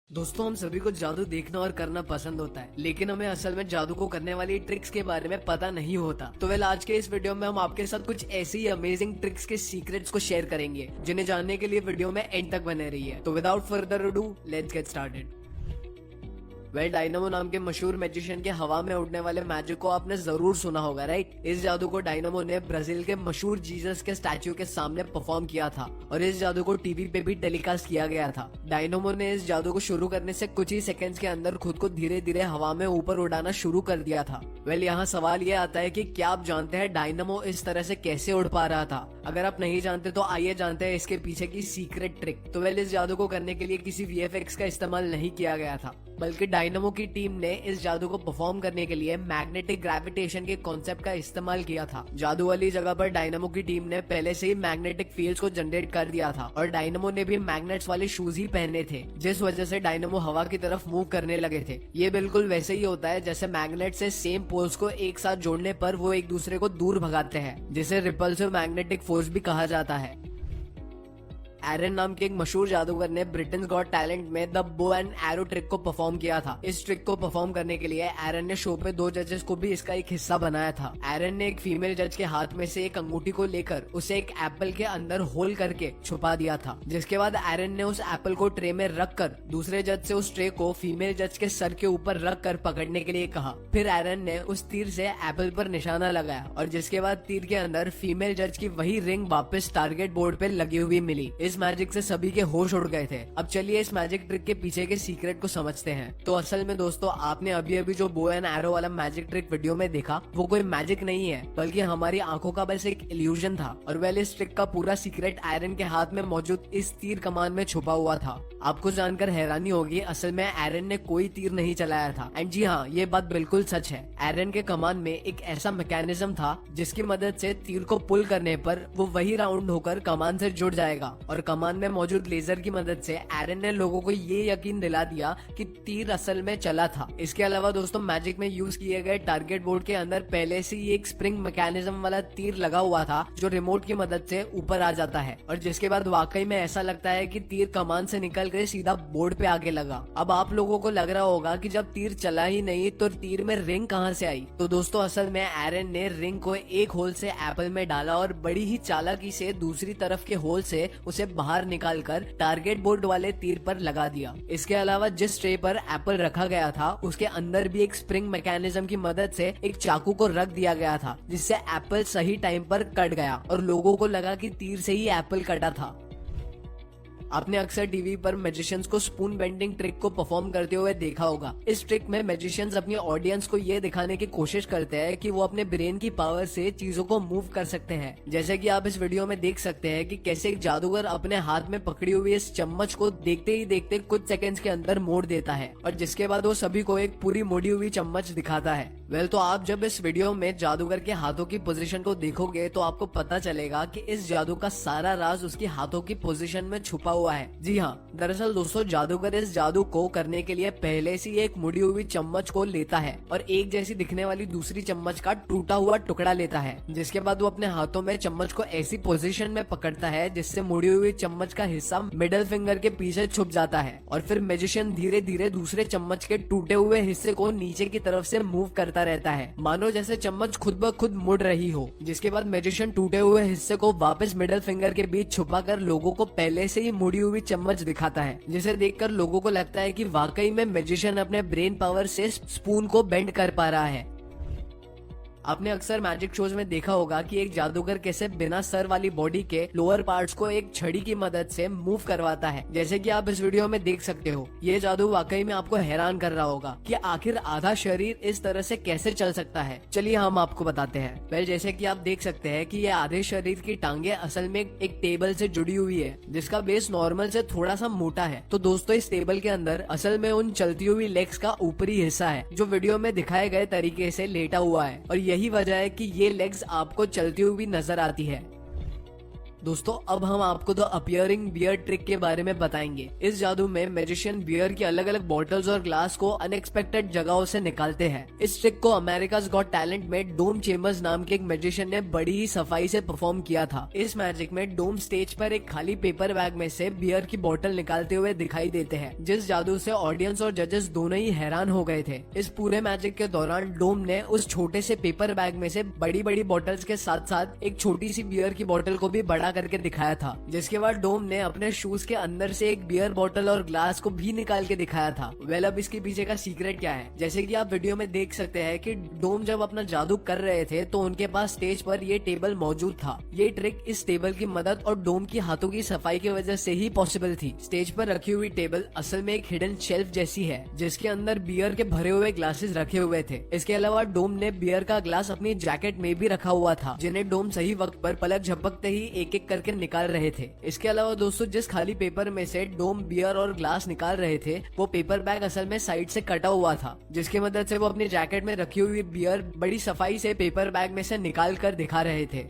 दोस्तों, हम सभी को जादू देखना और करना पसंद होता है, लेकिन हमें असल में जादू को करने वाली ट्रिक्स के बारे में पता नहीं होता। तो आज के इस वीडियो में हम आपके साथ कुछ ऐसी ही अमेजिंग ट्रिक्स के सीक्रेट्स को शेयर करेंगे, जिन्हें जानने के लिए वीडियो में एंड तक बने रहिए। तो without further ado, let's get started. Dynamo नाम के मशहूर मैजिशियन के हवा में उड़ने वाले मैजिक को आपने जरूर सुना होगा, राइट। इस जादू को डायनामो ने ब्राजील के मशहूर जीसस के स्टैच्यू के सामने परफॉर्म किया था और इस जादू को टीवी पे भी टेलीकास्ट किया गया था। डायनामो ने इस जादू को शुरू करने से कुछ ही सेकंड्स के अंदर खुद को धीरे धीरे हवा में ऊपर उड़ाना शुरू कर दिया था। यहाँ सवाल ये आता है कि क्या आप जानते हैं डायनामो इस तरह से कैसे उड़ पा रहा था? अगर आप नहीं जानते तो आइए जानते हैं इसके पीछे की सीक्रेट ट्रिक। इस जादू को करने के लिए किसी वीएफएक्स का इस्तेमाल नहीं किया गया था, बल्कि डायनामो की टीम ने इस जादू को परफॉर्म करने के लिए मैग्नेटिक ग्रेविटेशन के कॉन्सेप्ट का इस्तेमाल किया था। जादू वाली जगह पर डायनामो की टीम ने पहले से ही मैग्नेटिक फील्ड्स को जनरेट कर दिया था और डायनामो ने भी मैग्नेट्स वाले शूज ही पहने थे, जिस वजह से डायनामो हवा की तरफ मूव करने लगे थे। ये बिल्कुल वैसे ही होता है जैसे मैग्नेट से सेम पोल्स को एक साथ जोड़ने पर वो एक दूसरे को दूर भगाते हैं, जिसे रिपल्सिव मैग्नेटिक फोर्स भी कहा जाता है। एरन नाम के एक मशहूर जादूगर ने ब्रिटेन गॉट टैलेंट में the bow and arrow trick को परफॉर्म किया था। इस ट्रिक को परफॉर्म करने के लिए एरन ने शो पे 2 जजेस को भी इसका एक हिस्सा बनाया था। एरन ने एक फीमेल जज के हाथ में से एक अंगूठी को लेकर उसे एक एप्पल के अंदर होल करके छुपा दिया था, जिसके बाद एरन ने उस एप्पल को ट्रे में रख कर दूसरे जज से उस ट्रे को फीमेल जज के सर के ऊपर रख कर पकड़ने के लिए कहा। फिर एरन ने उस तीर से एप्पल पर निशाना लगाया और जिसके बाद तीर के अंदर फीमेल जज की वही रिंग वापस टारगेट बोर्ड पे लगी हुई मिली। इस मैजिक से सभी के होश उड़ गए थे। अब चलिए इस मैजिक ट्रिक के पीछे के सीक्रेट को समझते हैं। तो असल में दोस्तों, आपने अभी अभी जो बो एंड एरो वाला मैजिक ट्रिक वीडियो में देखा, वो कोई मैजिक नहीं है, बल्कि हमारी आंखों का बस एक इल्यूजन था। और इस ट्रिक का पूरा सीक्रेट एरन के हाथ में मौजूद इस तीर कमान में छुपा हुआ था। आपको जानकर हैरानी होगी, असल में एरन ने कोई तीर नहीं चलाया था। एंड जी हाँ, ये बात बिल्कुल सच है। एरन के कमान में एक ऐसा मैकेनिज्म था जिसकी मदद से तीर को पुल करने पर वो वही राउंड होकर कमान से जुड़ जाएगा और कमान में मौजूद लेजर की मदद से एरन ने लोगों को ये यकीन दिला दिया कि तीर असल में चला था। इसके अलावा दोस्तों, मैजिक में यूज किए गए टारगेट बोर्ड के अंदर पहले से ही एक स्प्रिंग मैकेनिज्म वाला तीर लगा हुआ था, जो रिमोट की मदद से ऊपर आ जाता है और जिसके बाद वाकई में ऐसा लगता है कि तीर कमान से निकल कर सीधा बोर्ड पे आगे लगा। अब आप लोगों को लग रहा होगा कि जब तीर चला ही नहीं तो तीर में रिंग कहाँ से आई? तो दोस्तों, असल में एरन ने रिंग को एक होल से एप्पल में डाला और बड़ी ही चालाकी से दूसरी तरफ के होल से उसे बाहर निकालकर टारगेट बोर्ड वाले तीर पर लगा दिया। इसके अलावा जिस ट्रे पर एप्पल रखा गया था, उसके अंदर भी एक स्प्रिंग मैकेनिज्म की मदद से एक चाकू को रख दिया गया था, जिससे एप्पल सही टाइम पर कट गया और लोगों को लगा कि तीर से ही एप्पल कटा था। आपने अक्सर टीवी पर मैजिशियंस को स्पून बेंडिंग ट्रिक को परफॉर्म करते हुए देखा होगा। इस ट्रिक में मैजिशियंस अपनी ऑडियंस को ये दिखाने की कोशिश करते हैं कि वो अपने ब्रेन की पावर से चीजों को मूव कर सकते हैं। जैसे कि आप इस वीडियो में देख सकते हैं कि कैसे एक जादूगर अपने हाथ में पकड़ी हुई इस चम्मच को देखते ही देखते कुछ सेकंड्स के अंदर मोड़ देता है और जिसके बाद वो सभी को एक पूरी मोड़ी हुई चम्मच दिखाता है। तो आप जब इस वीडियो में जादूगर के हाथों की पोजीशन को देखोगे तो आपको पता चलेगा कि इस जादू का सारा राज उसकी हाथों की पोजीशन में छुपा हुआ है। जी हाँ, दरअसल दोस्तों, जादूगर इस जादू को करने के लिए पहले से एक मुड़ी हुई चम्मच को लेता है और एक जैसी दिखने वाली दूसरी चम्मच का टूटा हुआ टुकड़ा लेता है, जिसके बाद वो अपने हाथों में चम्मच को ऐसी पोजीशन में पकड़ता है जिससे मुड़ी हुई चम्मच का हिस्सा मिडल फिंगर के पीछे छुप जाता है और फिर मैजिशियन धीरे धीरे दूसरे चम्मच के टूटे हुए हिस्से को नीचे की तरफ से मूव करता रहता है, मानो जैसे चम्मच खुद ब खुद मुड़ रही हो। जिसके बाद मैजिशियन टूटे हुए हिस्से को वापस मिडल फिंगर के बीच छुपाकर लोगों को पहले से ही मुड़ी हुई चम्मच दिखाता है, जिसे देखकर लोगों को लगता है कि वाकई में मैजिशियन अपने ब्रेन पावर से स्पून को बेंड कर पा रहा है। आपने अक्सर मैजिक शोज में देखा होगा कि एक जादूगर कैसे बिना सर वाली बॉडी के लोअर पार्ट्स को एक छड़ी की मदद से मूव करवाता है, जैसे कि आप इस वीडियो में देख सकते हो। ये जादू वाकई में आपको हैरान कर रहा होगा कि आखिर आधा शरीर इस तरह से कैसे चल सकता है। चलिए हम आपको बताते हैं। जैसे कि आप देख सकते हैं कि ये आधे शरीर की टांगे असल में एक टेबल से जुड़ी हुई है, जिसका बेस नॉर्मल से थोड़ा सा मोटा है। तो दोस्तों, इस टेबल के अंदर असल में उन चलती हुई लेग्स का ऊपरी हिस्सा है, जो वीडियो में दिखाए गए तरीके से लेटा हुआ है और यही वजह है कि ये लेग्स आपको चलती हुई नजर आती है। दोस्तों अब हम आपको द अपीयरिंग बियर ट्रिक के बारे में बताएंगे। इस जादू में मैजिशियन बियर की अलग अलग बॉटल्स और ग्लास को अनएक्सपेक्टेड जगहों से निकालते हैं। इस ट्रिक को अमेरिकाज गॉट टैलेंट में डोम चेम्बर्स नाम के एक मैजिशियन ने बड़ी ही सफाई से परफॉर्म किया था। इस मैजिक में डोम स्टेज पर एक खाली पेपर बैग में से बियर की बोतल निकालते हुए दिखाई देते हैं, जिस जादू से ऑडियंस और जजेस दोनों ही हैरान हो गए थे। इस पूरे मैजिक के दौरान डोम ने उस छोटे से पेपर बैग में से बड़ी बड़ी बॉटल्स के साथ साथ एक छोटी सी बियर की बोतल को भी बड़ा करके दिखाया था, जिसके बाद डोम ने अपने शूज के अंदर से एक बियर बोतल और ग्लास को भी निकाल के दिखाया था। वेल अब इसके पीछे का सीक्रेट क्या है? जैसे कि आप वीडियो में देख सकते हैं कि डोम जब अपना जादू कर रहे थे तो उनके पास स्टेज पर ये टेबल मौजूद था। ये ट्रिक इस टेबल की मदद और डोम की हाथों की सफाई की वजह से ही पॉसिबल थी। स्टेज पर रखी हुई टेबल असल में एक हिडन शेल्फ जैसी है, जिसके अंदर बियर के भरे हुए ग्लासेस रखे हुए थे। इसके अलावा डोम ने बियर का ग्लास अपनी जैकेट में भी रखा हुआ था, जिन्हें डोम सही वक्त पर पलक झपकते ही एक एक करके निकाल रहे थे। इसके अलावा दोस्तों जिस खाली पेपर में से डोम बियर और ग्लास निकाल रहे थे वो पेपर बैग असल में साइड से कटा हुआ था, जिसकी मदद से वो अपनी जैकेट में रखी हुई बियर बड़ी सफाई से पेपर बैग में से निकाल कर दिखा रहे थे।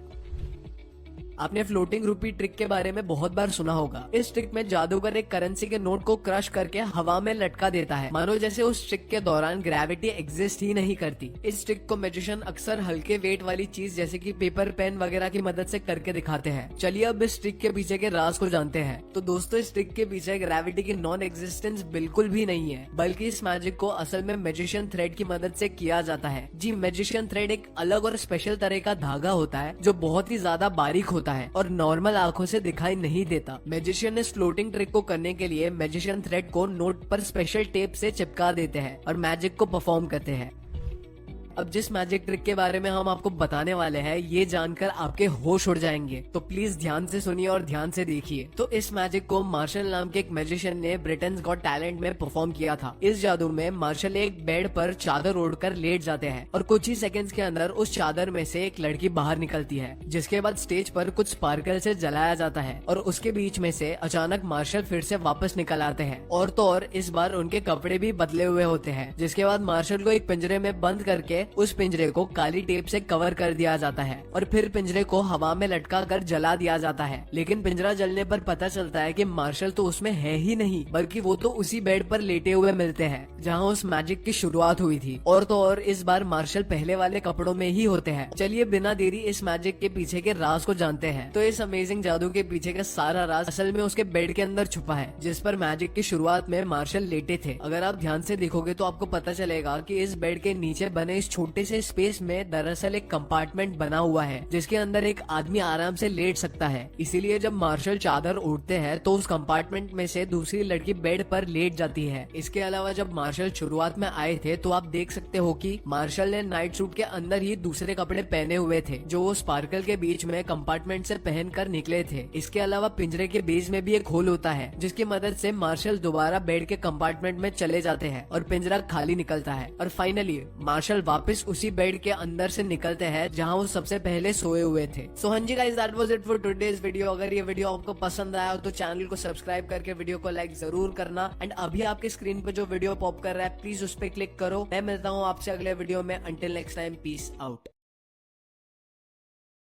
आपने फ्लोटिंग रूपी ट्रिक के बारे में बहुत बार सुना होगा। इस ट्रिक में जादूगर एक करेंसी के नोट को क्रश करके हवा में लटका देता है, मानो जैसे उस ट्रिक के दौरान ग्रेविटी एग्जिस्ट ही नहीं करती। इस ट्रिक को मैजिशियन अक्सर हल्के वेट वाली चीज जैसे कि पेपर पेन वगैरह की मदद से करके दिखाते हैं। चलिए अब इस ट्रिक के पीछे के राज को जानते हैं। तो दोस्तों इस ट्रिक के पीछे ग्रेविटी की नॉन एग्जिस्टेंस बिल्कुल भी नहीं है, बल्कि इस मैजिक को असल में मैजिशियन थ्रेड की मदद से किया जाता है। जी, मैजिशियन थ्रेड एक अलग और स्पेशल तरह का धागा होता है जो बहुत ही ज्यादा बारीक होता है और नॉर्मल आंखों से दिखाई नहीं देता। मैजिशियन इस फ्लोटिंग ट्रिक को करने के लिए मैजिशियन थ्रेड को नोट पर स्पेशल टेप से चिपका देते हैं और मैजिक को परफॉर्म करते हैं। अब जिस मैजिक ट्रिक के बारे में हम आपको बताने वाले हैं ये जानकर आपके होश उड़ जाएंगे, तो प्लीज ध्यान से सुनिए और ध्यान से देखिए। तो इस मैजिक को मार्शल नाम के एक मैजिशियन ने ब्रिटेन्स गॉट टैलेंट में परफॉर्म किया था। इस जादू में मार्शल एक बेड पर चादर ओढ़कर लेट जाते हैं और कुछ ही सेकंड्स के अंदर उस चादर में से एक लड़की बाहर निकलती है, जिसके बाद स्टेज पर कुछ स्पार्कल से जलाया जाता है और उसके बीच में से अचानक मार्शल फिर से वापस निकल आते हैं और तो और इस बार उनके कपड़े भी बदले हुए होते हैं, जिसके बाद मार्शल को एक पिंजरे में बंद करके उस पिंजरे को काली टेप से कवर कर दिया जाता है और फिर पिंजरे को हवा में लटका कर जला दिया जाता है। लेकिन पिंजरा जलने पर पता चलता है कि मार्शल तो उसमें है ही नहीं, बल्कि वो तो उसी बेड पर लेटे हुए मिलते हैं जहां उस मैजिक की शुरुआत हुई थी। और तो और इस बार मार्शल पहले वाले कपड़ों में ही होते हैं। चलिए बिना देरी इस मैजिक के पीछे के राज को जानते हैं। तो इस अमेजिंग जादू के पीछे का सारा राज असल में उसके बेड के अंदर छुपा है, जिस पर मैजिक की शुरुआत में मार्शल लेटे थे। अगर आप ध्यान से देखोगे तो आपको पता चलेगा कि इस बेड के नीचे बने इस छोटे से स्पेस में दरअसल एक कंपार्टमेंट बना हुआ है, जिसके अंदर एक आदमी आराम से लेट सकता है। इसीलिए जब मार्शल चादर ओढ़ते हैं तो उस कंपार्टमेंट में से दूसरी लड़की बेड पर लेट जाती है। इसके अलावा जब मार्शल शुरुआत में आए थे तो आप देख सकते हो कि मार्शल ने नाइट सूट के अंदर ही दूसरे कपड़े पहने हुए थे, जो वो स्पार्कल के बीच में कंपार्टमेंट से पहन कर निकले थे। इसके अलावा पिंजरे के बेस में भी एक होल होता है, जिसकी मदद से मार्शल दोबारा बेड के कंपार्टमेंट में चले जाते हैं और पिंजरा खाली निकलता है और फाइनली मार्शल वापस उसी बेड के अंदर से निकलते हैं जहां वो सबसे पहले सोए हुए थे। सो हाँ जी guys, that was it for today's video. अगर ये वीडियो आपको पसंद आया हो तो चैनल को सब्सक्राइब करके वीडियो को लाइक जरूर करना एंड अभी आपके स्क्रीन पे जो वीडियो पॉप कर रहा है प्लीज उस पर क्लिक करो। मैं मिलता हूँ आपसे अगले वीडियो में। Until next time, peace out.